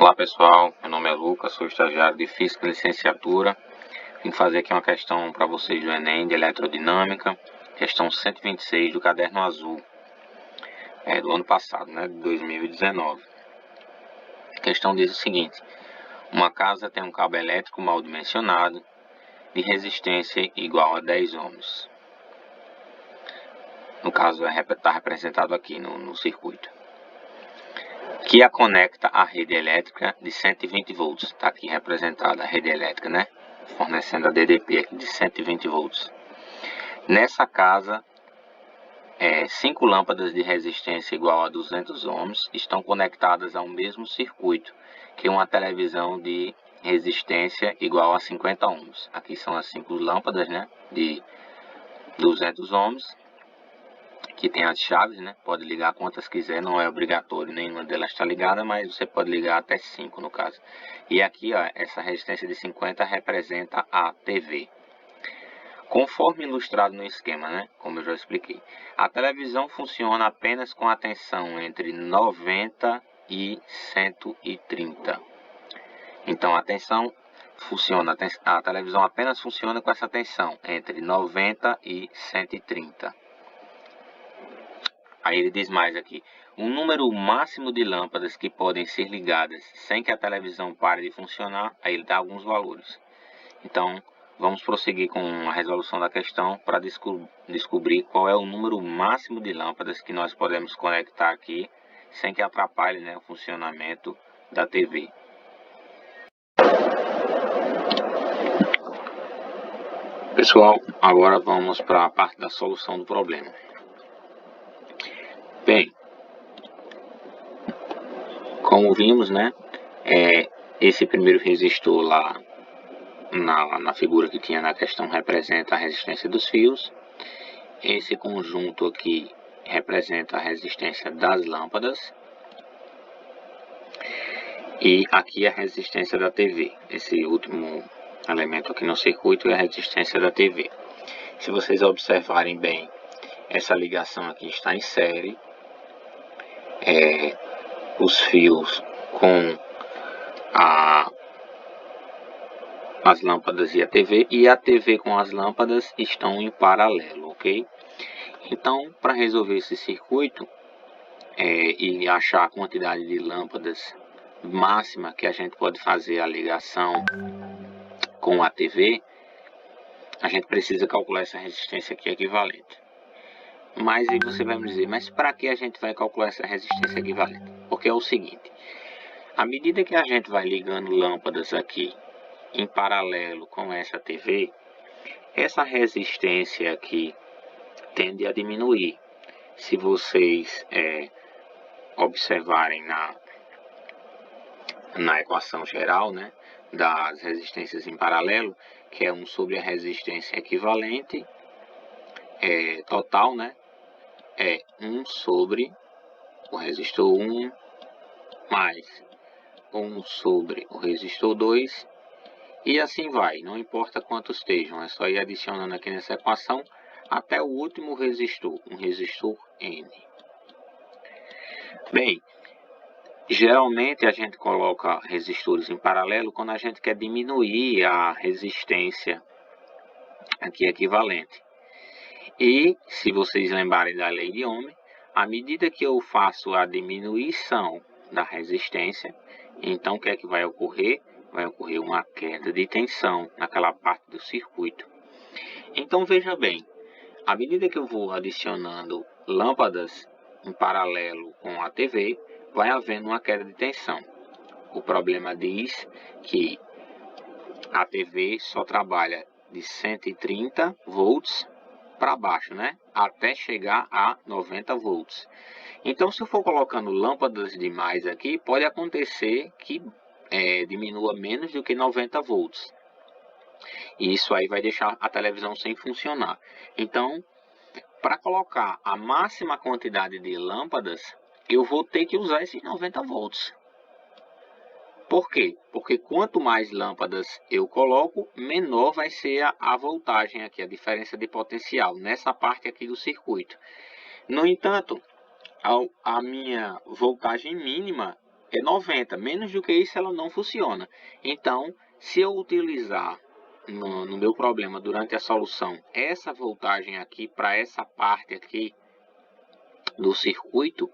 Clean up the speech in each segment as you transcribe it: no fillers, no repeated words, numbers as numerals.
Olá pessoal, meu nome é Lucas, sou estagiário de Física e Licenciatura. Vim fazer aqui uma questão para vocês do Enem de Eletrodinâmica, questão 126 do caderno azul, do ano passado, de 2019. A questão diz o seguinte: uma casa tem um cabo elétrico mal dimensionado de resistência igual a 10 ohms. No caso, está representado aqui no circuito, que a conecta à rede elétrica de 120 volts. Está aqui representada a rede elétrica, fornecendo a DDP aqui de 120 volts. Nessa casa, 5 lâmpadas de resistência igual a 200 ohms estão conectadas ao mesmo circuito que uma televisão de resistência igual a 50 ohms. Aqui são as 5 lâmpadas, de 200 ohms, que tem as chaves, pode ligar quantas quiser, não é obrigatório nenhuma delas está ligada, mas você pode ligar até 5 no caso. E aqui, essa resistência de 50 representa a TV. Conforme ilustrado no esquema, como eu já expliquei, a televisão funciona apenas com a tensão entre 90 e 130. Então a televisão apenas funciona com essa tensão entre 90 e 130. Aí ele diz mais aqui: o número máximo de lâmpadas que podem ser ligadas sem que a televisão pare de funcionar. Aí ele dá alguns valores. Então, vamos prosseguir com a resolução da questão para descobrir qual é o número máximo de lâmpadas que nós podemos conectar aqui sem que atrapalhe o funcionamento da TV. Pessoal, agora vamos para a parte da solução do problema. Bem, como vimos, esse primeiro resistor lá na figura que tinha na questão representa a resistência dos fios. Esse conjunto aqui representa a resistência das lâmpadas. E aqui a resistência da TV. Esse último elemento aqui no circuito é a resistência da TV. Se vocês observarem bem, essa ligação aqui está em série. Os fios com as lâmpadas e a TV com as lâmpadas estão em paralelo, ok? Então, para resolver esse circuito e achar a quantidade de lâmpadas máxima que a gente pode fazer a ligação com a TV, a gente precisa calcular essa resistência aqui equivalente. Mas aí você vai me dizer, mas para que a gente vai calcular essa resistência equivalente? Porque é o seguinte: à medida que a gente vai ligando lâmpadas aqui em paralelo com essa TV, essa resistência aqui tende a diminuir. Se vocês observarem na equação geral, das resistências em paralelo, que é 1 sobre a resistência equivalente total, é 1 sobre o resistor 1 mais 1 sobre o resistor 2, e assim vai, não importa quantos estejam, é só ir adicionando aqui nessa equação até o último resistor, um resistor N. Bem, geralmente a gente coloca resistores em paralelo quando a gente quer diminuir a resistência aqui equivalente. E, se vocês lembrarem da lei de Ohm, à medida que eu faço a diminuição da resistência, então o que é que vai ocorrer? Vai ocorrer uma queda de tensão naquela parte do circuito. Então veja bem, à medida que eu vou adicionando lâmpadas em paralelo com a TV, vai havendo uma queda de tensão. O problema diz que a TV só trabalha de 130 volts para baixo, até chegar a 90 volts. Então, se eu for colocando lâmpadas demais aqui, pode acontecer que diminua menos do que 90 volts. E isso aí vai deixar a televisão sem funcionar. Então, para colocar a máxima quantidade de lâmpadas, eu vou ter que usar esses 90 volts. Por quê? Porque quanto mais lâmpadas eu coloco, menor vai ser a voltagem aqui, a diferença de potencial, nessa parte aqui do circuito. No entanto, a minha voltagem mínima é 90. Menos do que isso ela não funciona. Então, se eu utilizar no meu problema durante a solução essa voltagem aqui para essa parte aqui do circuito,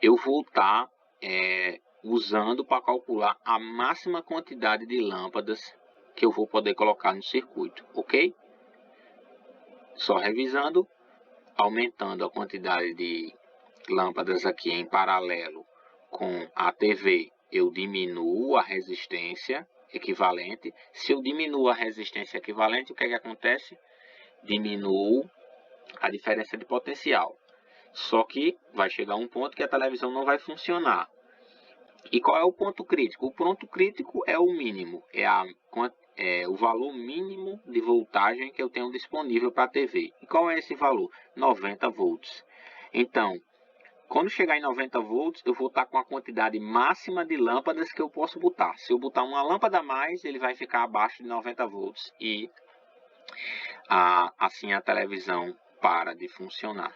eu vou estar usando para calcular a máxima quantidade de lâmpadas que eu vou poder colocar no circuito, ok? Só revisando, aumentando a quantidade de lâmpadas aqui em paralelo com a TV, eu diminuo a resistência equivalente. Se eu diminuo a resistência equivalente, o que é que acontece? Diminuo a diferença de potencial. Só que vai chegar um ponto que a televisão não vai funcionar. E qual é o ponto crítico? O ponto crítico é o mínimo, é o valor mínimo de voltagem que eu tenho disponível para a TV. E qual é esse valor? 90 volts. Então, quando chegar em 90 volts, eu vou estar com a quantidade máxima de lâmpadas que eu posso botar. Se eu botar uma lâmpada a mais, ele vai ficar abaixo de 90 volts e assim a televisão para de funcionar.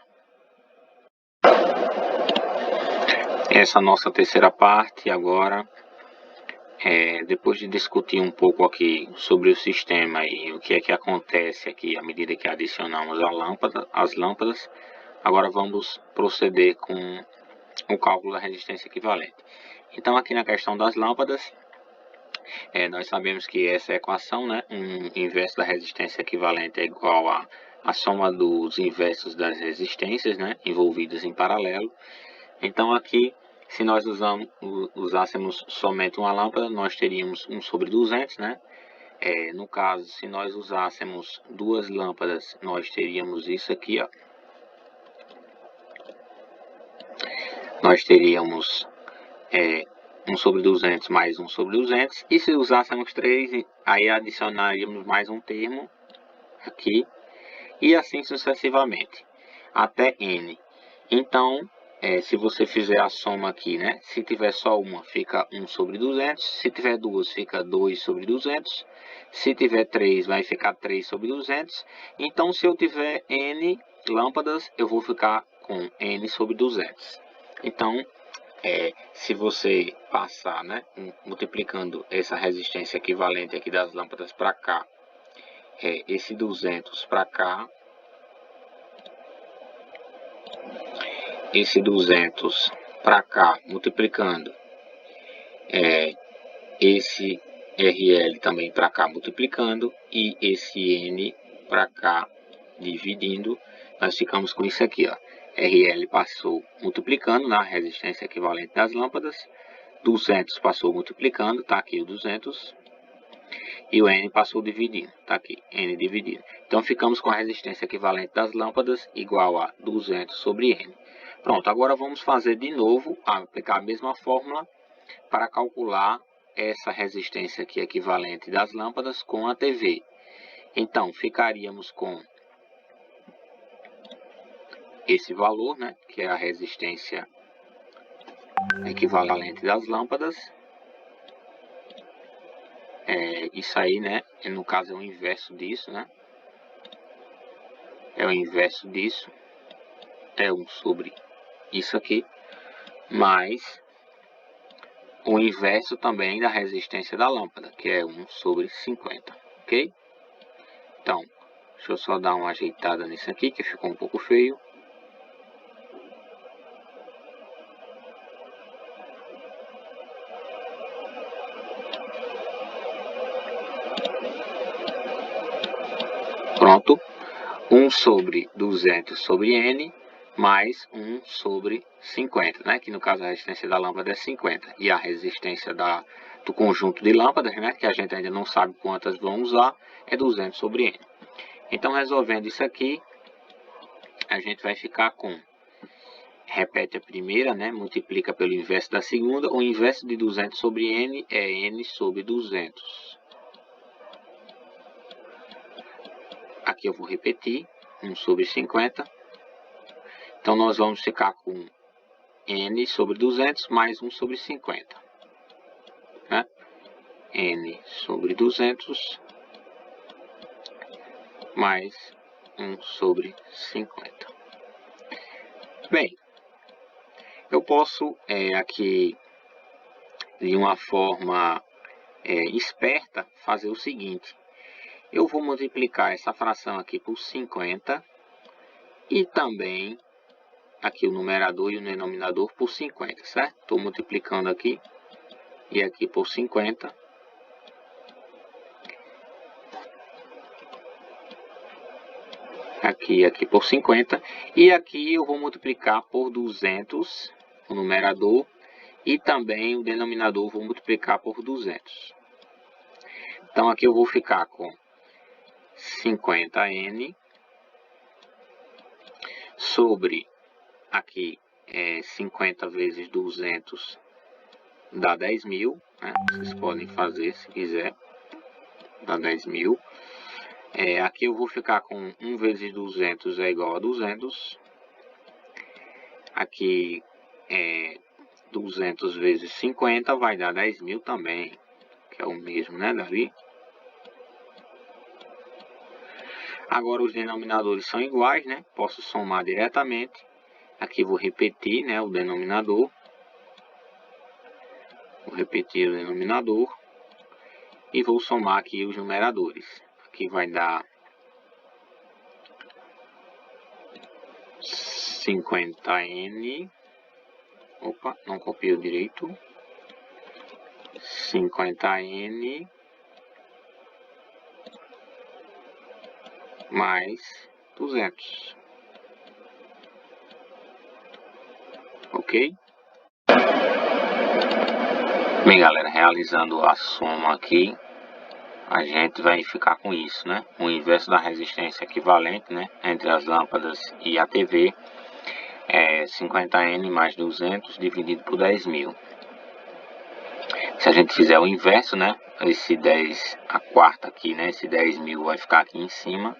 Essa nossa terceira parte agora, depois de discutir um pouco aqui sobre o sistema e o que é que acontece aqui à medida que adicionamos as lâmpadas, agora vamos proceder com o cálculo da resistência equivalente. Então aqui na questão das lâmpadas, nós sabemos que essa equação, né, inverso da resistência equivalente é igual a soma dos inversos das resistências, né, envolvidas em paralelo. Então aqui, se nós usássemos somente uma lâmpada, nós teríamos 1 sobre 200, né? No caso, se nós usássemos duas lâmpadas, nós teríamos isso aqui, ó. Nós teríamos 1 sobre 200 mais 1 sobre 200. E se usássemos 3, aí adicionaríamos mais um termo aqui. E assim sucessivamente, até n. Então, se você fizer a soma aqui, né? Se tiver só uma, fica 1 sobre 200. Se tiver duas, fica 2 sobre 200. Se tiver 3, vai ficar 3 sobre 200. Então, se eu tiver n lâmpadas, eu vou ficar com n sobre 200. Então, se você passar, né, multiplicando essa resistência equivalente aqui das lâmpadas para cá, esse 200 para cá, esse 200 para cá, multiplicando, esse RL também para cá, multiplicando, e esse N para cá, dividindo, nós ficamos com isso aqui, ó. RL passou multiplicando na resistência equivalente das lâmpadas, 200 passou multiplicando, está aqui o 200, e o N passou dividindo, está aqui, N dividido. Então ficamos com a resistência equivalente das lâmpadas igual a 200 sobre N. Pronto, agora vamos fazer de novo, aplicar a mesma fórmula para calcular essa resistência aqui equivalente das lâmpadas com a TV. Então, ficaríamos com esse valor, né, que é a resistência equivalente das lâmpadas. Isso aí, né, no caso é o inverso disso, né? É o inverso disso. É 1 sobre isso aqui, mais o inverso também da resistência da lâmpada, que é 1 sobre 50, ok? Então, deixa eu só dar uma ajeitada nisso aqui, que ficou um pouco feio. Pronto, 1 sobre 200 sobre N, mais 1 sobre 50, né? Que no caso a resistência da lâmpada é 50. E a resistência do conjunto de lâmpadas, né? Que a gente ainda não sabe quantas vão usar, é 200 sobre N. Então, resolvendo isso aqui, a gente vai ficar com... Repete a primeira, né? Multiplica pelo inverso da segunda. O inverso de 200 sobre N é N sobre 200. Aqui eu vou repetir. 1 sobre 50. Então, nós vamos ficar com N sobre 200 mais 1 sobre 50. Né? N sobre 200 mais 1 sobre 50. Bem, eu posso aqui de uma forma esperta, fazer o seguinte. Eu vou multiplicar essa fração aqui por 50 e também aqui o numerador e o denominador por 50, certo? Estou multiplicando aqui e aqui por 50. Aqui por 50. E aqui eu vou multiplicar por 200 o numerador e também o denominador vou multiplicar por 200. Então aqui eu vou ficar com 50n sobre aqui 50 vezes 200 dá 10.000, né? Vocês podem fazer se quiser, dá 10.000. Aqui eu vou ficar com 1 vezes 200 é igual a 200. Aqui 200 vezes 50 vai dar 10.000 também, que é o mesmo, né, Davi? Agora os denominadores são iguais, né? Posso somar diretamente. Aqui vou repetir, né, o denominador. Vou repetir o denominador. E vou somar aqui os numeradores. Aqui vai dar 50n. Opa, não copiou direito. 50n mais 200. Ok? Bem, galera, realizando a soma aqui, a gente vai ficar com isso, né? O inverso da resistência equivalente, né, entre as lâmpadas e a TV é 50n mais 200 dividido por 10.000. Se a gente fizer o inverso, né, esse 10, a quarta aqui, né, esse 10.000 vai ficar aqui em cima.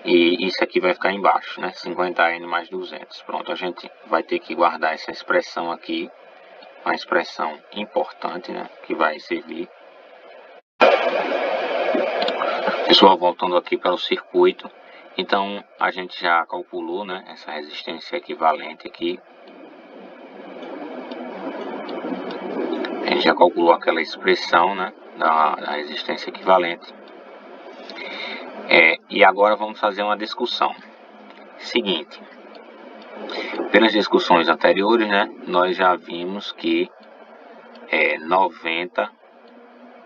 E isso aqui vai ficar embaixo, né? 50n mais 200. Pronto, a gente vai ter que guardar essa expressão aqui. Uma expressão importante, né? Que vai servir. Pessoal, voltando aqui para o circuito. Então, a gente já calculou, né? Essa resistência equivalente aqui. A gente já calculou aquela expressão, né? Da resistência equivalente. E agora vamos fazer uma discussão. Seguinte, pelas discussões anteriores, né, nós já vimos que 90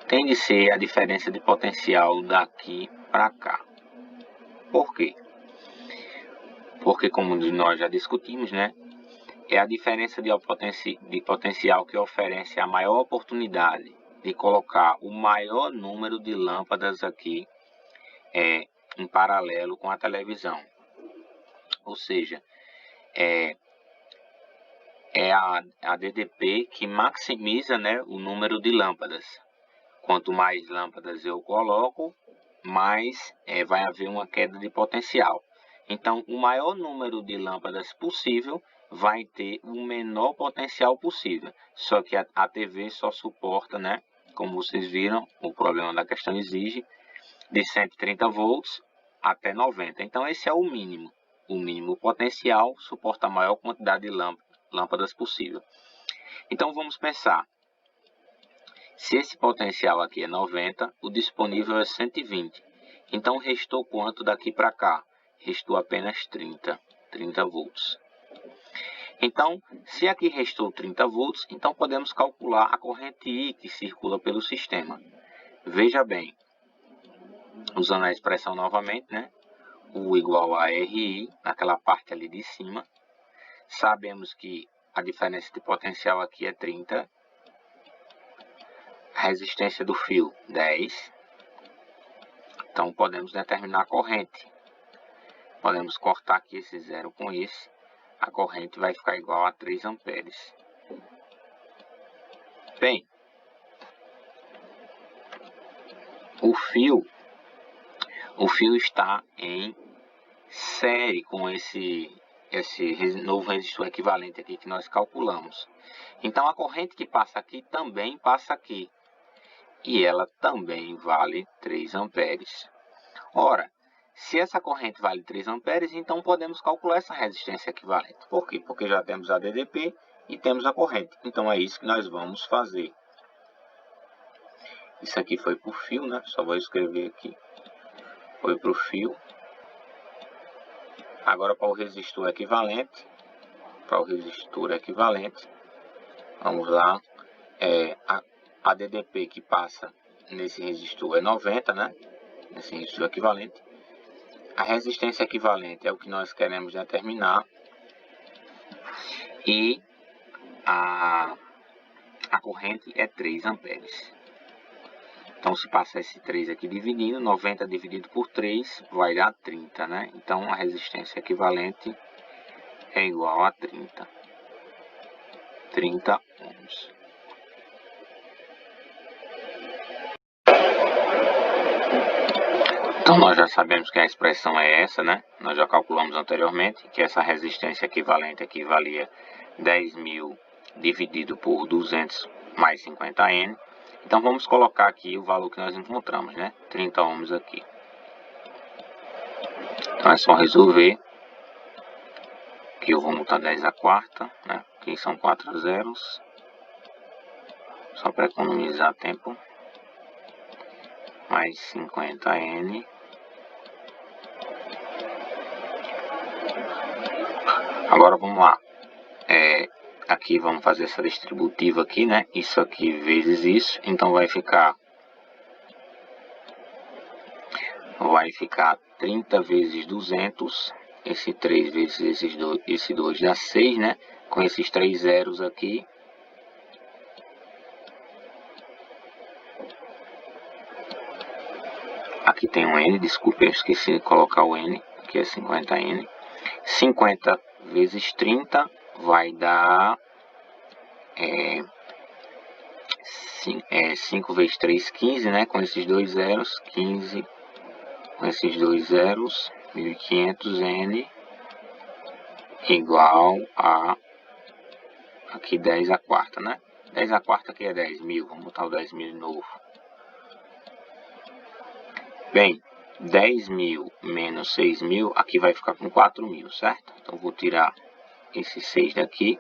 tem de ser a diferença de potencial daqui para cá. Por quê? Porque, como nós já discutimos, né, é a diferença de potencial que oferece a maior oportunidade de colocar o maior número de lâmpadas aqui em paralelo com a televisão. Ou seja, é a DDP que maximiza, né, o número de lâmpadas. Quanto mais lâmpadas eu coloco, mais vai haver uma queda de potencial. Então, o maior número de lâmpadas possível vai ter o menor potencial possível. Só que a TV só suporta, né, como vocês viram, o problema da questão exige de 130 volts até 90. Então, esse é o mínimo. O mínimo potencial suporta a maior quantidade de lâmpadas possível. Então, vamos pensar. Se esse potencial aqui é 90, o disponível é 120. Então, restou quanto daqui para cá? Restou apenas 30 volts. Então, se aqui restou 30 volts, então podemos calcular a corrente I que circula pelo sistema. Veja bem, usando a expressão novamente, né? U igual a RI, naquela parte ali de cima. Sabemos que a diferença de potencial aqui é 30. A resistência do fio, 10. Então, podemos determinar a corrente. Podemos cortar aqui esse zero com esse. A corrente vai ficar igual a 3 amperes. Bem, o fio está em série com esse novo resistor equivalente aqui que nós calculamos. Então, a corrente que passa aqui também passa aqui. E ela também vale 3 amperes. Ora, se essa corrente vale 3 amperes, então podemos calcular essa resistência equivalente. Por quê? Porque já temos a DDP e temos a corrente. Então é isso que nós vamos fazer. Isso aqui foi por fio, né? Só vou escrever aqui. Foi para o fio. Agora para o resistor equivalente. Vamos lá. A DDP que passa nesse resistor é 90, né? Nesse resistor equivalente. A resistência equivalente é o que nós queremos determinar. E a corrente é 3 amperes. Então, se passar esse 3 aqui dividindo, 90 dividido por 3 vai dar 30, né? Então, a resistência equivalente é igual a 30 ohms. Então, nós já sabemos que a expressão é essa, né? Nós já calculamos anteriormente que essa resistência equivalente equivalia 10.000 dividido por 200 mais 50N. Então, vamos colocar aqui o valor que nós encontramos, né? 30 ohms aqui. Então, é só resolver. Aqui eu vou botar 10 à quarta, né? Aqui são 4 zeros. Só para economizar tempo. Mais 50N. Agora vamos lá. Aqui vamos fazer essa distributiva aqui, né? Isso aqui vezes isso. Então vai ficar 30 vezes 200. Esse 3 vezes esse 2 dá 6, né? Com esses 3 zeros aqui. Aqui tem um N, desculpe, eu esqueci de colocar o N. Aqui é 50N. 50 vezes 30 vai dar 5 vezes 3, 15, né? Com esses 2 zeros, 15. Com esses 2 zeros, 1500 N igual a aqui 10 à quarta, né? 10 à quarta aqui é 10.000, vamos botar o 10.000 de novo. Bem, 10.000 menos 6.000, aqui vai ficar com 4.000, certo? Então vou tirar esse 6 daqui,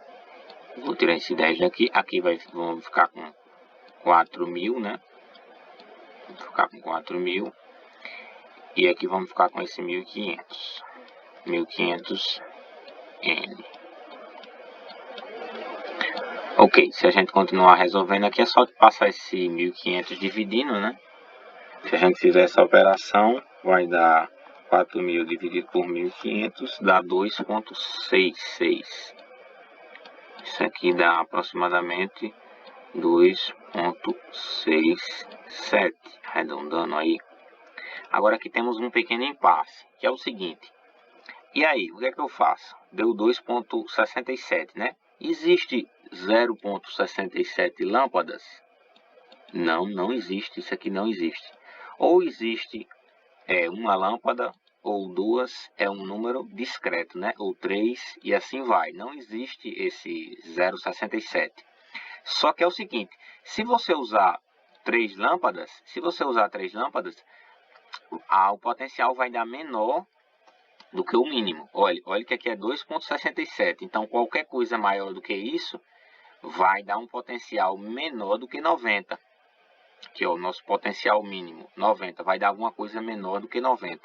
vou tirar esse 10 daqui, aqui vamos ficar com 4.000, né? Vamos ficar com 4.000. E aqui vamos ficar com esse 1.500. 1.500 N. Ok, se a gente continuar resolvendo aqui, é só passar esse 1.500 dividindo, né? Se a gente fizer essa operação, vai dar 4.000 dividido por 1.500, dá 2,66. Isso aqui dá aproximadamente 2,67, arredondando aí. Agora aqui temos um pequeno impasse, que é o seguinte. E aí, o que é que eu faço? Deu 2,67, né? Existe 0,67 lâmpadas? Não, não existe. Isso aqui não existe. Ou existe uma lâmpada, ou duas, é um número discreto, né? Ou 3 e assim vai. Não existe esse 0,67. Só que é o seguinte, se você usar 3 lâmpadas, o potencial vai dar menor do que o mínimo. Olha que aqui é 2,67. Então, qualquer coisa maior do que isso vai dar um potencial menor do que 90. Que é o nosso potencial mínimo, 90. Vai dar alguma coisa menor do que 90.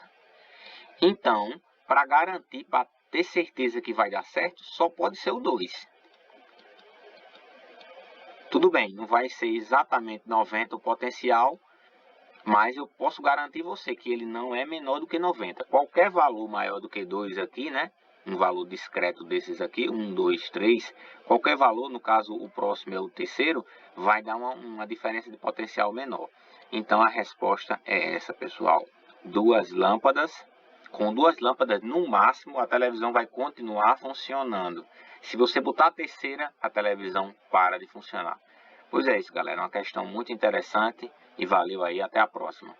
Então, para garantir, para ter certeza que vai dar certo, só pode ser o 2. Tudo bem, não vai ser exatamente 90 o potencial, mas eu posso garantir você que ele não é menor do que 90. Qualquer valor maior do que 2 aqui, né? Um valor discreto desses aqui, 1, 2, 3. Qualquer valor, no caso o próximo é o terceiro, vai dar uma diferença de potencial menor. Então a resposta é essa, pessoal. Duas lâmpadas. Com 2 lâmpadas, no máximo, a televisão vai continuar funcionando. Se você botar a terceira, a televisão para de funcionar. Pois é isso, galera. Uma questão muito interessante. E valeu aí, até a próxima.